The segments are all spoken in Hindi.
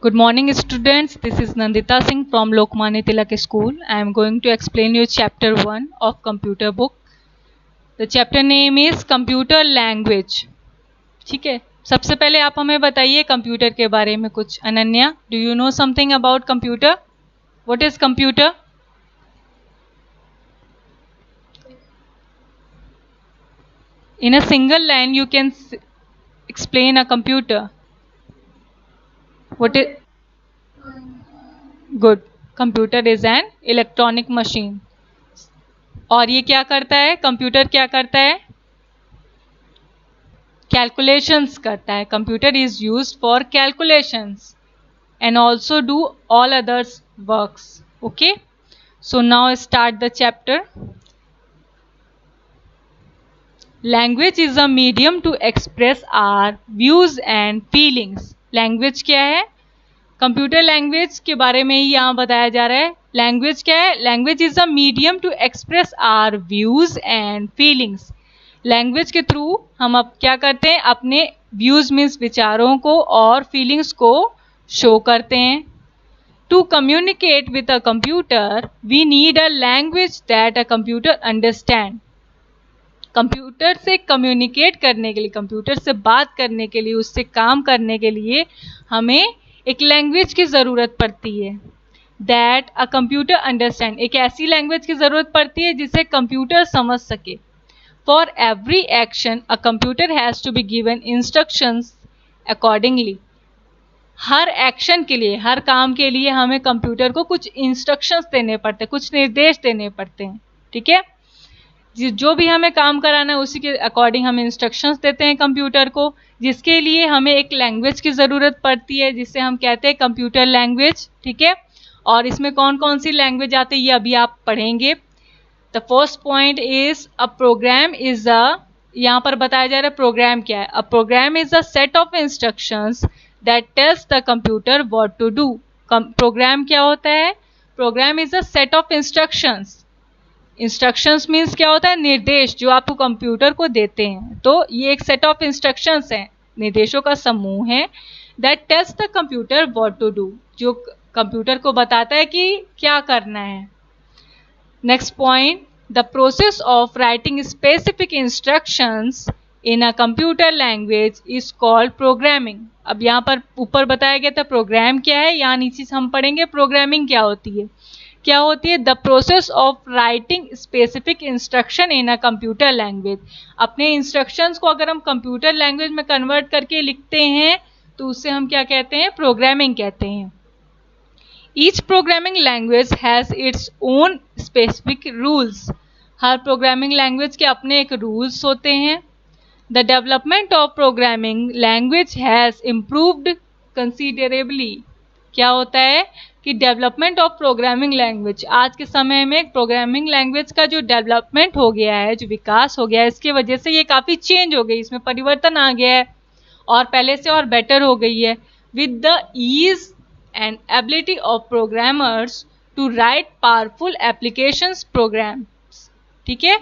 Good morning, students. This is Nandita Singh from Lokmanya Tilak School. I am going to explain you chapter 1 of computer book. The chapter name is computer language. ठीक है, सबसे पहले आप हमें बताइए कंप्यूटर के बारे में कुछ. Ananya, do you know something about computer? What is computer? In a single line, you can explain a computer. What is good? Computer is an electronic machine. और ये क्या करता है? कंप्यूटर क्या करता है? कैलकुलेशंस करता है. Computer is used for calculations and also do all others works. Okay, so now start the chapter. Language is a medium to express our views and feelings. Language क्या है? कंप्यूटर लैंग्वेज के बारे में ही यहाँ बताया जा रहा है. लैंग्वेज क्या है? Language is a medium to express our views and feelings. Language के थ्रू हम अब क्या करते हैं? अपने व्यूज मीन्स विचारों को और फीलिंग्स को शो करते हैं. To communicate with a computer we need a language that a computer understand. Computer से कम्युनिकेट करने के लिए, कंप्यूटर से बात करने के लिए, उससे काम करने के लिए हमें एक लैंग्वेज की ज़रूरत पड़ती है. That a computer understand. एक ऐसी लैंग्वेज की ज़रूरत पड़ती है जिसे कंप्यूटर समझ सके. For every action, a computer has to be given instructions accordingly. Her action के लिए, हर काम के लिए हमें कंप्यूटर को कुछ इंस्ट्रक्शंस देने पड़ते हैं, कुछ निर्देश देने पड़ते हैं. ठीक है, जो भी हमें काम कराना है उसी के अकॉर्डिंग हम इंस्ट्रक्शंस देते हैं कंप्यूटर को, जिसके लिए हमें एक लैंग्वेज की ज़रूरत पड़ती है जिसे हम कहते हैं कंप्यूटर लैंग्वेज. ठीक है, और इसमें कौन कौन सी लैंग्वेज आती है ये अभी आप पढ़ेंगे. The first point is a program is a, यहाँ पर बताया जा रहा है प्रोग्राम क्या है. A program is a set of instructions that tells the computer what to do. Program क्या होता है? Program is a set of instructions. Instructions means क्या होता है? निर्देश जो आपको कंप्यूटर को देते हैं. तो ये एक सेट ऑफ इंस्ट्रक्शंस है, निर्देशों का समूह है. That tells the computer what to do, जो कंप्यूटर को बताता है कि क्या करना है. Next point, the process of writing specific instructions in a computer language is called programming. अब यहाँ पर ऊपर बताया गया था प्रोग्राम क्या है, यहाँ नीचे हम पढ़ेंगे प्रोग्रामिंग क्या होती है. क्या होती है? The process of writing specific instruction in a computer language. अपने इंस्ट्रक्शंस को अगर हम कंप्यूटर लैंग्वेज में कन्वर्ट करके लिखते हैं तो उससे हम क्या कहते हैं? प्रोग्रामिंग कहते हैं. Each programming language has its own specific rules. Her programming language के अपने एक रूल्स होते हैं. The development of programming language has improved considerably. क्या होता है कि डेवलपमेंट ऑफ प्रोग्रामिंग लैंग्वेज, आज के समय में प्रोग्रामिंग लैंग्वेज का जो डेवलपमेंट हो गया है, जो विकास हो गया है, इसकी वजह से ये काफ़ी चेंज हो गई, इसमें परिवर्तन आ गया है और पहले से और बेटर हो गई है. With the ease and ability of programmers to write powerful applications programs. ठीक है,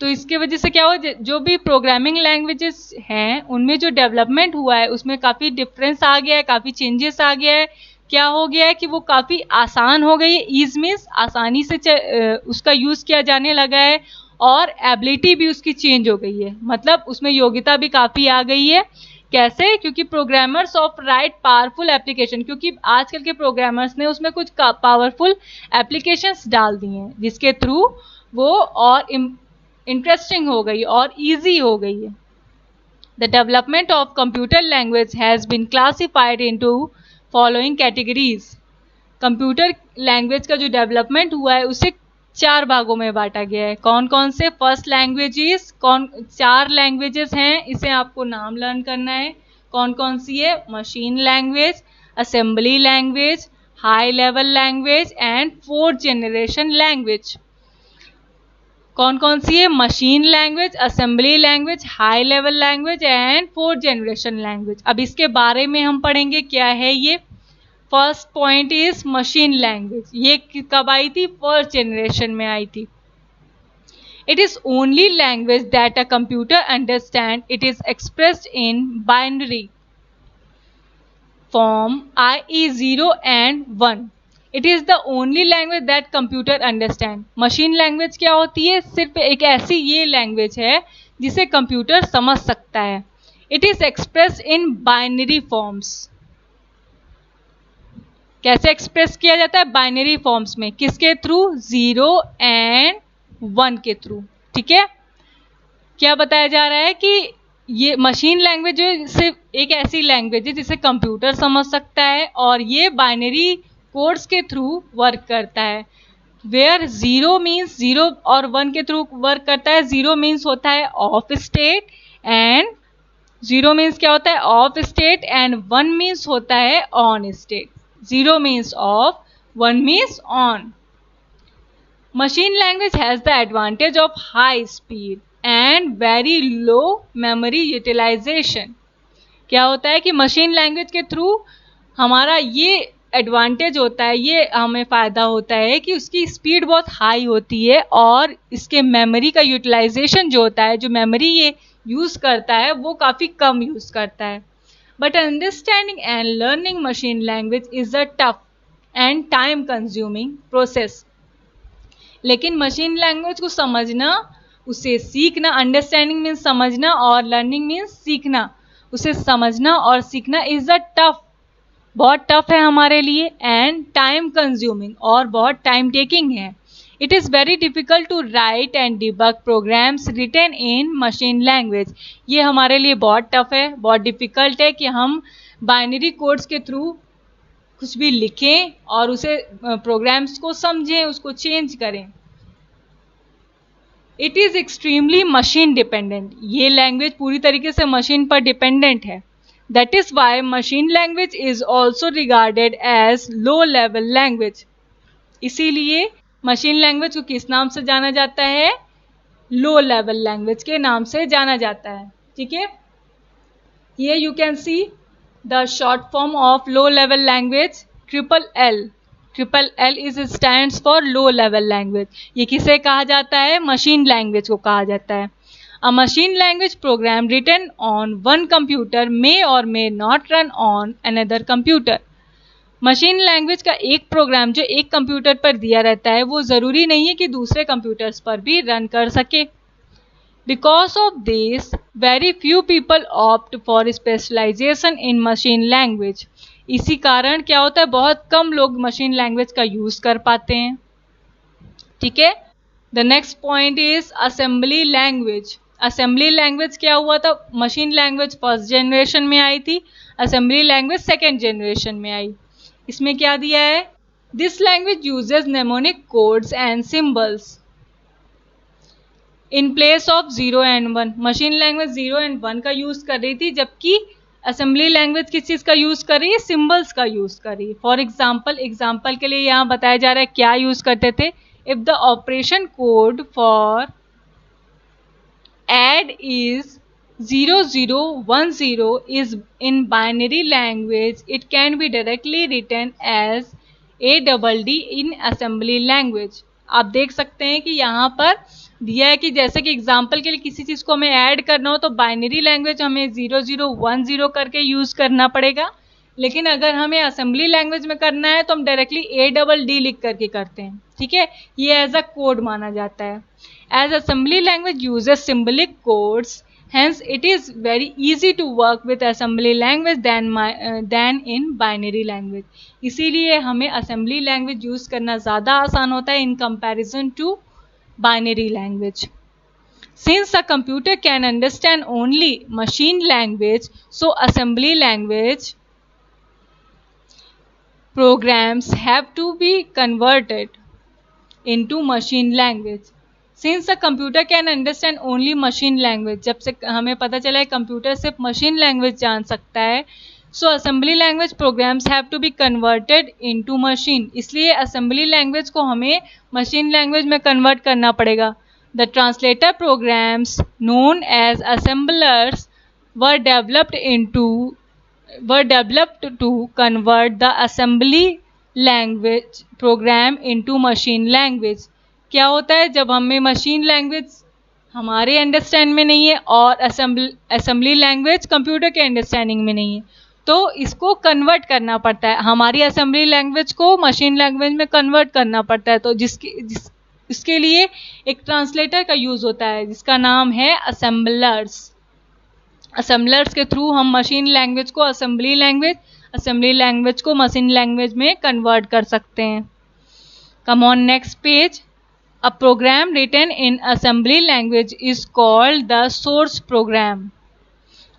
तो इसके वजह से क्या हुआ, जो भी प्रोग्रामिंग लैंग्वेजेस हैं उनमें जो डेवलपमेंट हुआ है उसमें काफ़ी डिफरेंस आ गया है, काफ़ी चेंजेस आ गया है. क्या हो गया है कि वो काफ़ी आसान हो गई है. ईज मीन्स आसानी से उसका यूज़ किया जाने लगा है और एबिलिटी भी उसकी चेंज हो गई है, मतलब उसमें योग्यता भी काफ़ी आ गई है. कैसे? क्योंकि programmers of right powerful application, क्योंकि आजकल के प्रोग्रामर्स ने उसमें कुछ पावरफुल एप्लीकेशंस डाल दी हैं जिसके थ्रू वो और इंटरेस्टिंग हो गई और इजी हो गई है. The development of computer language has been classified into following categories. Computer language का जो डेवलपमेंट हुआ है उसे 4 भागों में बांटा गया है. कौन कौन से? फर्स्ट लैंग्वेजेस, 4 लैंग्वेजेस हैं, इसे आपको नाम लर्न करना है. कौन कौन सी है? Machine language, assembly language, high level language and 4th generation language. कौन कौन सी है? Machine language, assembly language, high level language and 4th generation language. अब इसके बारे में हम पढ़ेंगे क्या है ये. First point is machine language. ये कब आई थी? 1st जनरेशन में आई थी. It is only language that a computer understand. It is expressed in binary. form i.e. 0 and 1. It is the only language that computer understand. Machine language क्या होती है? सिर्फ एक ऐसी ये लैंग्वेज है जिसे कंप्यूटर समझ सकता है. It is expressed in binary forms. कैसे एक्सप्रेस किया जाता है? बाइनरी फॉर्म्स में. किसके थ्रू? 0 एंड 1 के थ्रू. ठीक है. क्या बताया जा रहा है कि ये मशीन लैंग्वेज जो सिर्फ एक ऐसी लैंग्वेज है जिसे कंप्यूटर समझ सकता है और ये बाइनरी कोड्स के थ्रू वर्क करता है. वेयर 0 मीन्स 0 और 1 के थ्रू वर्क करता है. 0 मीन्स होता है ऑफ स्टेट एंड 0 मीन्स क्या होता है? ऑफ स्टेट एंड 1 मीन्स होता है on state. 0 means off, 1 means on. Machine language has the advantage of high speed and very low memory utilization. क्या होता है कि मशीन लैंग्वेज के थ्रू हमारा ये एडवांटेज होता है, ये हमें फ़ायदा होता है कि उसकी स्पीड बहुत हाई होती है और इसके मेमोरी का यूटिलाइजेशन जो होता है, जो मेमोरी ये यूज़ करता है वो काफ़ी कम यूज़ करता है. But understanding and learning machine language is a tough and time consuming process. लेकिन मशीन लैंग्वेज को समझना, उसे सीखना, अंडरस्टैंडिंग मीन्स समझना और लर्निंग मीन्स सीखना, उसे समझना और सीखना इज अ टफ, बहुत टफ है हमारे लिए, एंड टाइम कंज्यूमिंग और बहुत टाइम टेकिंग है. It is very difficult to write and debug programs written in machine language. ये हमारे लिए बहुत टफ है, बहुत डिफ़िकल्ट है कि हम बाइनरी कोड्स के थ्रू कुछ भी लिखें और उसे प्रोग्राम्स को समझें, उसको चेंज करें. It is extremely machine dependent. ये लैंग्वेज पूरी तरीके से मशीन पर डिपेंडेंट है. That is why machine language is also regarded as low level language. इसीलिए मशीन लैंग्वेज को किस नाम से जाना जाता है? लो लेवल लैंग्वेज के नाम से जाना जाता है. ठीक है. ये you can see the short form of low level language, triple L. Triple L is stands for low level language. ये किसे कहा जाता है? मशीन लैंग्वेज को कहा जाता है. A machine language program written on one computer may or may not run on another computer. Machine language का एक प्रोग्राम जो एक कंप्यूटर पर दिया रहता है वो ज़रूरी नहीं है कि दूसरे कंप्यूटर्स पर भी रन कर सके. Because of this very few people opt for specialisation in machine language. इसी कारण क्या होता है, बहुत कम लोग मशीन लैंग्वेज का यूज़ कर पाते हैं. ठीक है. The next point is assembly language. Assembly language क्या हुआ था? मशीन लैंग्वेज फर्स्ट जनरेशन में आई थी, असेंबली लैंग्वेज सेकेंड जनरेशन में आई. इसमें क्या दिया है? This language uses mnemonic codes and symbols in place of 0 and 1. Machine language 0 and 1 का यूज कर रही थी, जबकि असेंबली लैंग्वेज किस चीज का यूज कर रही है? सिंबल्स का यूज कर रही है. फॉर एग्जाम्पल के लिए यहाँ बताया जा रहा है क्या यूज करते थे. If the operation code for add is 0010 is in binary language, it can be directly written as ADD in assembly language. आप देख सकते हैं कि यहाँ पर दिया है कि जैसे कि एग्जाम्पल के लिए किसी चीज़ को हमें ऐड करना हो तो बाइनरी लैंग्वेज हमें 0010 करके यूज़ करना पड़ेगा, लेकिन अगर हमें असेंबली लैंग्वेज में करना है तो हम डायरेक्टली ADD लिख करके करते हैं. ठीक है. ये एज अ कोड माना जाता है. As assembly language uses symbolic codes, hence it is very easy to work with assembly language than in binary language. इसीलिए हमें assembly language यूज करना ज़्यादा आसान होता है in comparison to binary language. Since a computer can understand only machine language, so assembly language programs have to be converted into machine language. Since a computer can understand only machine language, जब से हमें पता चला है कंप्यूटर सिर्फ मशीन लैंग्वेज जान सकता है, so assembly language programs have to be converted into machine. इसलिए असेंबली लैंग्वेज को हमें मशीन लैंग्वेज में कन्वर्ट करना पड़ेगा. The translator programs known as assemblers were developed to convert the assembly language program into machine language. क्या होता है, जब हमें मशीन लैंग्वेज हमारे अंडरस्टैंड में नहीं है और असेंबली लैंग्वेज कंप्यूटर के अंडरस्टैंडिंग में नहीं है, तो इसको कन्वर्ट करना पड़ता है, हमारी असेंबली लैंग्वेज को मशीन लैंग्वेज में कन्वर्ट करना पड़ता है। तो इसके लिए एक ट्रांसलेटर का यूज होता है जिसका नाम है असेंबलर्स। असेंबलर्स के थ्रू हम मशीन लैंग्वेज को असेंबली लैंग्वेज को मशीन लैंग्वेज में कन्वर्ट कर सकते हैं। Come on next page. A program written in assembly language is called the source program.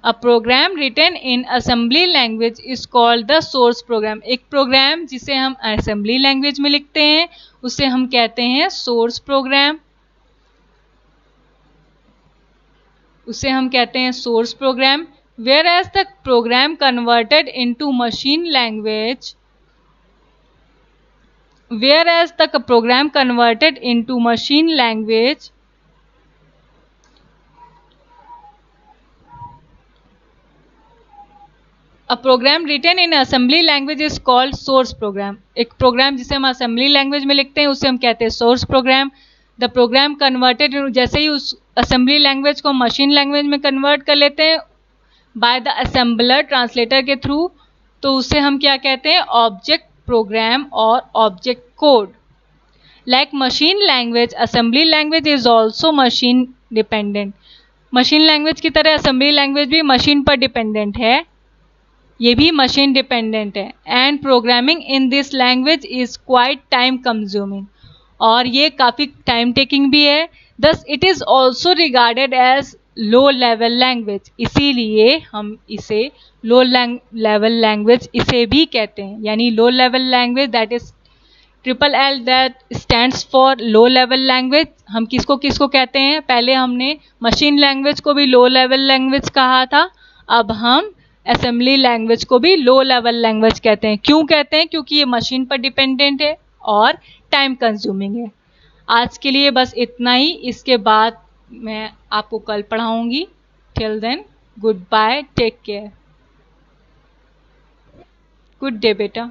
A program written in assembly language is called the source program. एक प्रोग्राम जिसे हम असेंबली लैंग्वेज में लिखते हैं उसे हम कहते हैं सोर्स प्रोग्राम। उसे हम कहते हैं source programme. Whereas the program converted into machine language, whereas the program converted into machine language A program written in assembly language is called source program. एक प्रोग्राम जिसे हम असेंबली लैंग्वेज में लिखते हैं उसे हम कहते हैं source program. The program converted, जैसे ही उस असेंबली लैंग्वेज को मशीन लैंग्वेज में कन्वर्ट कर लेते हैं बाय द असेंबलर ट्रांसलेटर के थ्रू, तो उसे हम क्या कहते हैं, ऑब्जेक्ट प्रोग्राम और object code. Like machine language, assembly language is also machine dependent. Machine language की तरह असेंबली लैंग्वेज भी मशीन पर डिपेंडेंट है, ये भी मशीन डिपेंडेंट है। And programming in this language is quite time consuming, और ये काफ़ी टाइम टेकिंग भी है। Thus it is also regarded as low level language, इसीलिए हम इसे लो लेवल लैंग्वेज इसे भी कहते हैं। यानी लो level language, that is LLL, that stands for low level language. हम किसको किसको कहते हैं, पहले हमने मशीन लैंग्वेज को भी लो लेवल लैंग्वेज कहा था, अब हम असेंबली लैंग्वेज को भी लो लेवल लैंग्वेज कहते हैं। क्यों कहते हैं, क्योंकि ये मशीन पर डिपेंडेंट है और टाइम कंज्यूमिंग है। आज के लिए बस इतना ही, इसके बाद मैं आपको कल पढ़ाऊंगी। Till then goodbye, take care, good day बेटा।